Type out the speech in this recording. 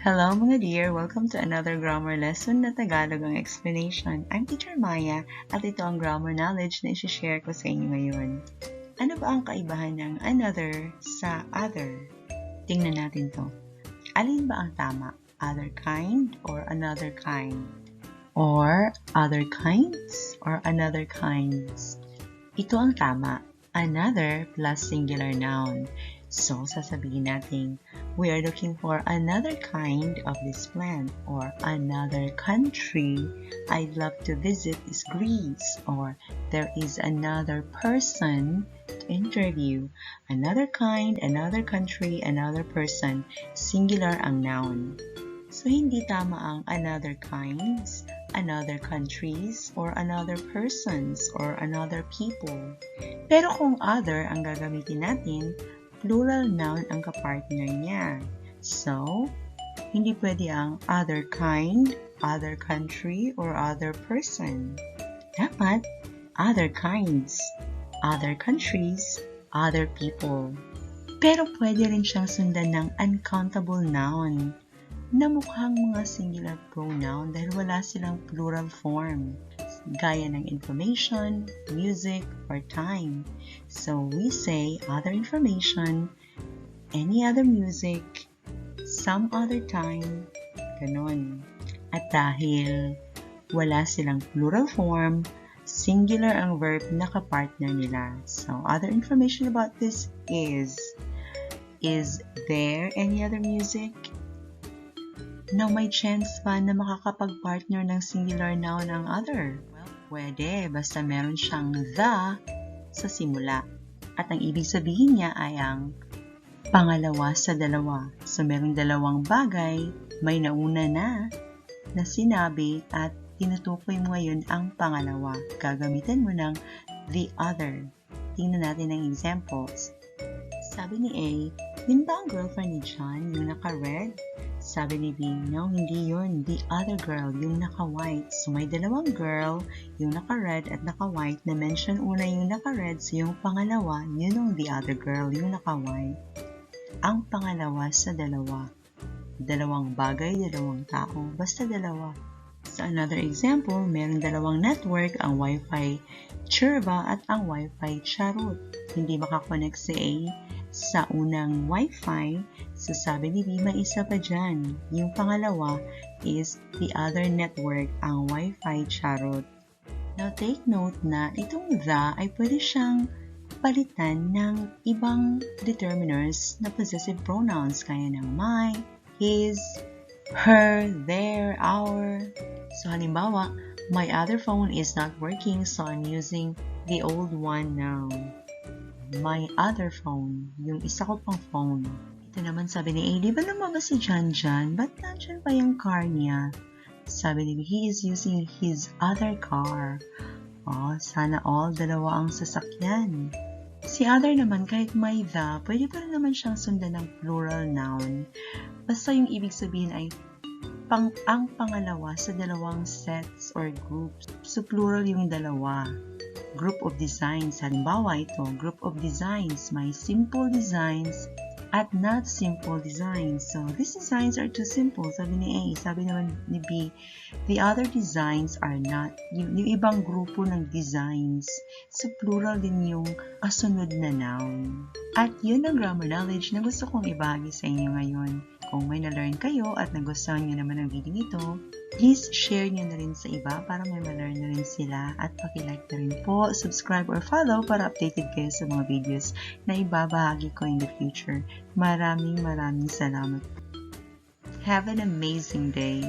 Hello mga dear! Welcome to another grammar lesson na Tagalog ang explanation. I'm Teacher Maya at ito ang grammar knowledge na isi-share ko sa inyo ngayon. Ano ba ang kaibahan ng another sa other? Tingnan natin to. Alin ba ang tama? Other kind or another kind? Or other kinds or another kinds? Ito ang tama. Another plus singular noun. So, sasabihin natin, we are looking for another kind of this plant or another country I'd love to visit is Greece, or there is another person to interview. Another kind, another country, another person, singular ang noun. So, hindi tama ang another kinds, another countries, or another persons, or another people. Pero kung other ang gagamitin natin, plural noun ang kapartner niya. So, hindi pwede ang other kind, other country, or other person. Dapat, other kinds, other countries, other people. Pero pwede rin siyang sundan ng uncountable noun na mukhang mga singular pronoun dahil wala silang plural form, gaya ng information, music, or time. So, we say other information, any other music, some other time, ganon. At dahil wala silang plural form, singular ang verb na kapartner nila. So, other information about this is there any other music? Now, may chance ba na makakapag-partner ng singular noun ang other? Well, pwede, basta meron siyang the sa simula. At ang ibig sabihin niya ay ang pangalawa sa dalawa. So, merong dalawang bagay, may nauna na sinabi at tinutukoy mo ngayon ang pangalawa. Gagamitin mo ng the other. Tingnan natin ang examples. Sabi ni A, yun ba ang girlfriend ni John, yung naka-red? Sabi ni B, no, hindi yun. The other girl, yung naka-white. So, may dalawang girl, yung naka-red at naka-white. Na-mention una yung naka-red, so yung pangalawa, yun ang the other girl, yung naka-white. Ang pangalawa sa dalawa. Dalawang bagay, dalawang tao, basta dalawa. Sa another example, merong dalawang network, ang Wi-Fi Chirba at ang Wi-Fi Charot. Hindi makakonect si A sa unang Wi-Fi, so sabi ni B, may isa pa dyan. Yung pangalawa is the other network, ang Wi-Fi Charot. Now, take note na itong the ay pwede siyang palitan ng ibang determiners na possessive pronouns kaya ng my, his, her, their, our. So, halimbawa, my other phone is not working, so I'm using the old one now. My other phone, yung isa ko pang phone. Ito naman sabi ni A, di ba lumabas si John dyan? Ba't nandyan pa yung car niya? Sabi ni B, he is using his other car. Oh, sana all dalawa ang sasakyan. Si other naman, kahit may the, pwede pa rin naman siyang sundan ng plural noun. Basta yung ibig sabihin ay ang pangalawa sa dalawang sets or groups. So, plural yung dalawa. Group of designs. Halimbawa ito, group of designs. May simple designs at not simple designs. So, these designs are too simple. Sabi ni A. Sabi naman ni B, the other designs are not. Yung ibang grupo ng designs. So, plural din yung kasunod na noun. At yun ang grammar knowledge na gusto kong ibahagi sa inyo ngayon. Kung may na-learn kayo at nagustuhan nyo naman ang video nito, please share nyo na rin sa iba para may ma-learn na rin sila at paki-like na rin po, subscribe or follow para updated kayo sa mga videos na ibabahagi ko in the future. Maraming salamat. Have an amazing day!